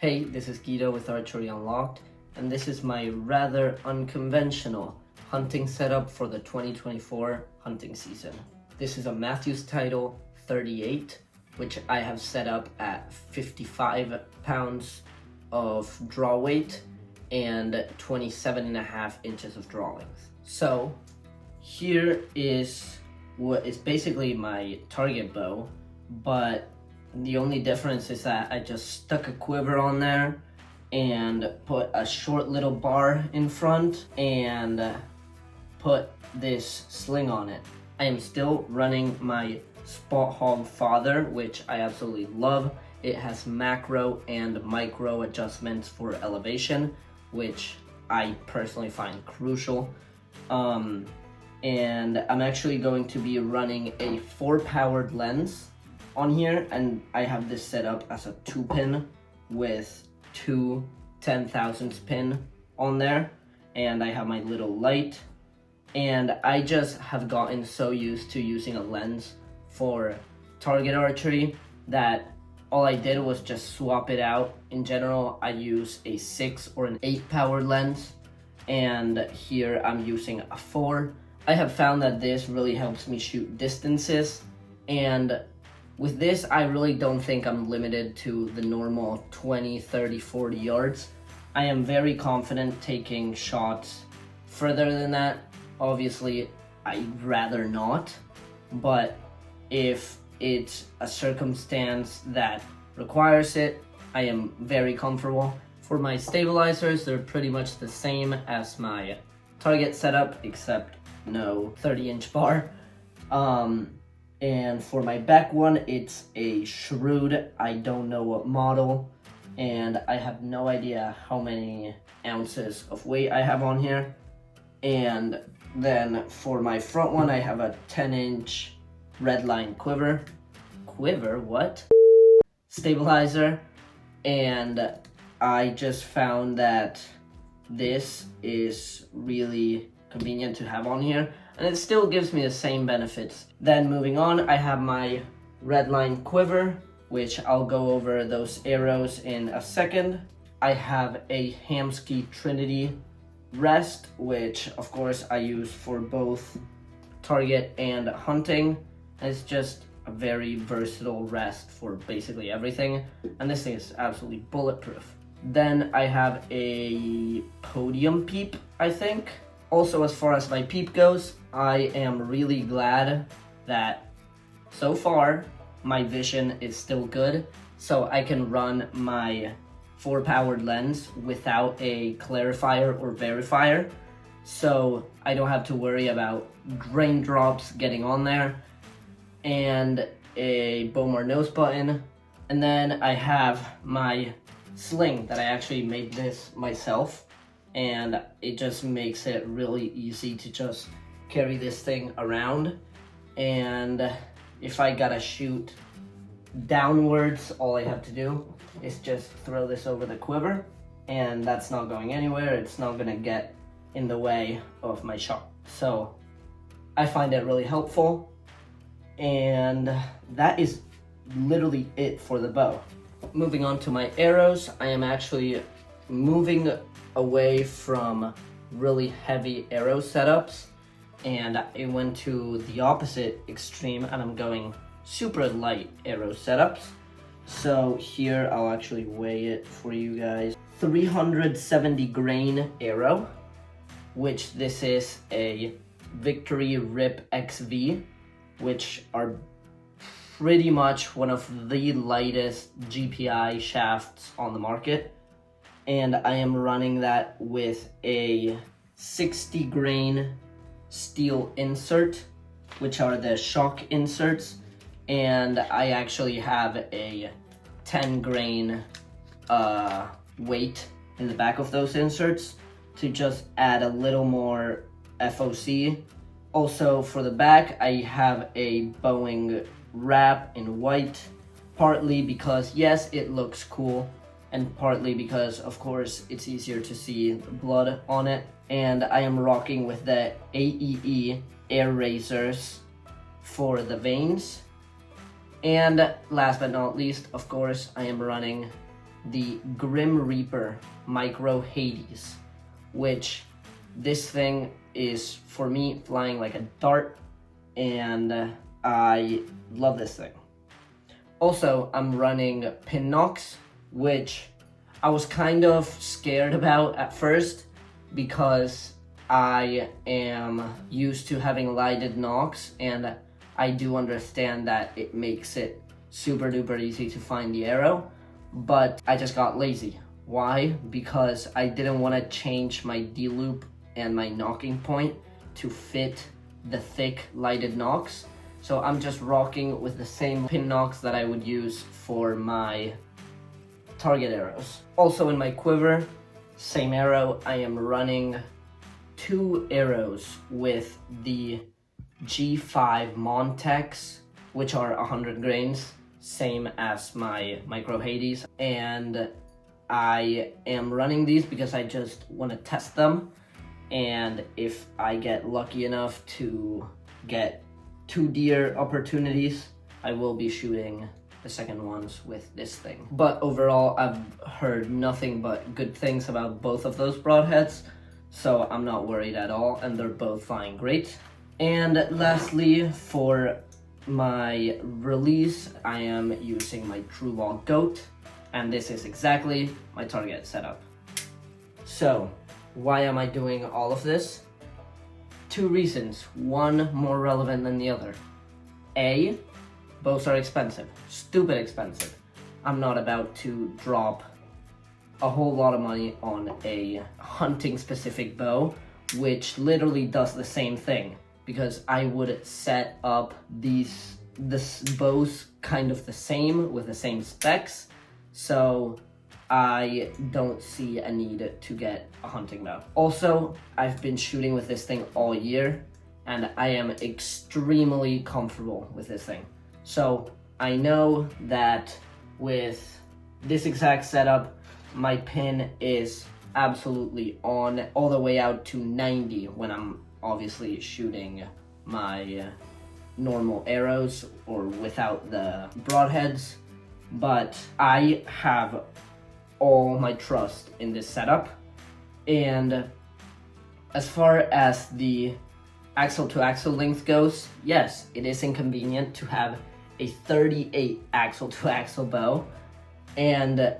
Hey, this is Guido with Archery Unlocked, and this is my rather unconventional hunting setup for the 2024 hunting season. This is a Mathew's Title 38, which I have set up at 55 pounds of draw weight and 27.5 inches of draw length. So here is what is basically my target bow, but the only difference is that I just stuck a quiver on there and put a short little bar in front and put this sling on it. I am still running my Spot Hog Father, which I absolutely love. It has macro and micro adjustments for elevation, which I personally find crucial. And I'm actually going to be running a 4-powered lens on here, and I have this set up as a 2-pin with two 10,000ths pin on there, and I have my little light, and I just have gotten so used to using a lens for target archery that all I did was just swap it out. In general, I use a 6 or an 8 powered lens, and here I'm using a 4. I have found that this really helps me shoot distances, and with this, I really don't think I'm limited to the normal 20, 30, 40 yards. I am very confident taking shots further than that. Obviously, I'd rather not, but if it's a circumstance that requires it, I am very comfortable. For my stabilizers, they're pretty much the same as my target setup, except no 30-inch bar. And for my back one, it's a Shrewd, I don't know what model, and I have no idea how many ounces of weight I have on here. And then for my front one, I have a 10-inch Redline quiver. Quiver, what? Stabilizer. And I just found that this is really convenient to have on here, and it still gives me the same benefits. Then moving on, I have my Redline quiver, which I'll go over those arrows in a second. I have a Hamskea Trinity rest, which of course I use for both target and hunting. It's just a very versatile rest for basically everything, and this thing is absolutely bulletproof. Then I have a Podium Peep, I think. Also, as far as my peep goes, I am really glad that so far my vision is still good, so I can run my 4-powered lens without a clarifier or verifier, so I don't have to worry about raindrops getting on there, and a Bowmar nose button. And then I have my sling that I actually made this myself, and it just makes it really easy to just carry this thing around. And if I gotta shoot downwards, all I have to do is just throw this over the quiver, and that's not going anywhere. It's not gonna get in the way of my shot. So I find it really helpful, and that is literally it for the bow. Moving on to my arrows, I am actually moving away from really heavy arrow setups, and I went to the opposite extreme, and I'm going super light arrow setups. So here I'll actually weigh it for you guys. 370 grain arrow, which this is a Victory Rip XV, which are pretty much one of the lightest GPI shafts on the market. And I am running that with a 60 grain steel insert, which are the shock inserts, and I actually have a 10 grain weight in the back of those inserts to just add a little more FOC. Also for the back, I have a Boeing wrap in white, partly because yes, it looks cool, and partly because, of course, it's easier to see the blood on it. And I am rocking with the AEE air razors for the veins. And last but not least, of course, I am running the Grim Reaper Micro Hades, which this thing is, for me, flying like a dart, and I love this thing. Also, I'm running Pin Knocks, which I was kind of scared about at first because I am used to having lighted knocks, and I do understand that it makes it super duper easy to find the arrow, but I just got lazy. Why? Because I didn't want to change my D-loop and my knocking point to fit the thick lighted knocks. So I'm just rocking with the same pin knocks that I would use for my target arrows. Also in my quiver, same arrow, I am running 2 arrows with the G5 Montex, which are 100 grains, same as my Micro Hades. And I am running these because I just want to test them. And if I get lucky enough to get 2 deer opportunities, I will be shooting the second ones with this thing. But overall, I've heard nothing but good things about both of those broadheads, so I'm not worried at all, and they're both flying great. And lastly, for my release, I am using my TrueLog Goat, and this is exactly my target setup. So, why am I doing all of this? 2 reasons, one more relevant than the other. A, bows are expensive, stupid expensive. I'm not about to drop a whole lot of money on a hunting specific bow, which literally does the same thing, because I would set up this bows kind of the same with the same specs, so I don't see a need to get a hunting bow. Also, I've been shooting with this thing all year, and I am extremely comfortable with this thing. So I know that with this exact setup, my pin is absolutely on, all the way out to 90 when I'm obviously shooting my normal arrows or without the broadheads. But I have all my trust in this setup. And as far as the axle to axle length goes, yes, it is inconvenient to have a 38 axle to axle bow. And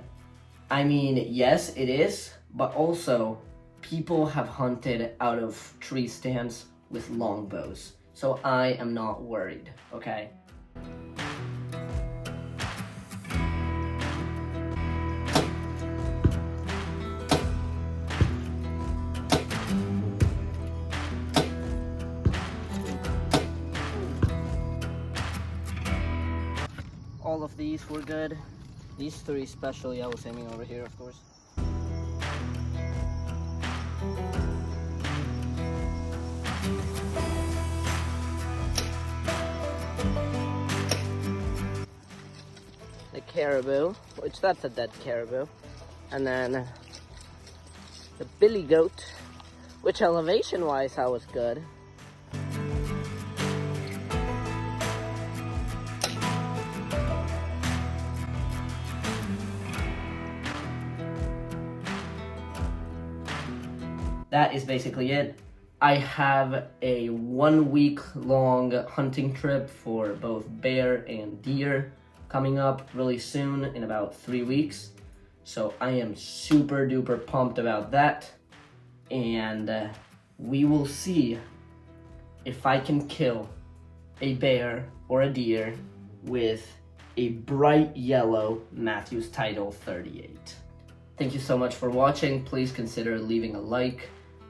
I mean, yes, it is, but also people have hunted out of tree stands with long bows. So I am not worried, okay? All of these were good. These 3 especially, I was aiming over here, of course. The caribou, which that's a dead caribou. And then the billy goat, which elevation-wise I was good. That is basically it. I have a 1-week-long hunting trip for both bear and deer coming up really soon, in about 3 weeks. So I am super duper pumped about that. And we will see if I can kill a bear or a deer with a bright yellow Mathew's Title 38. Thank you so much for watching. Please consider leaving a like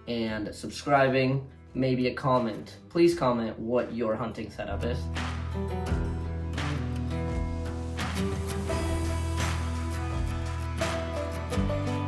and subscribing, maybe a comment. Please comment what your hunting setup is.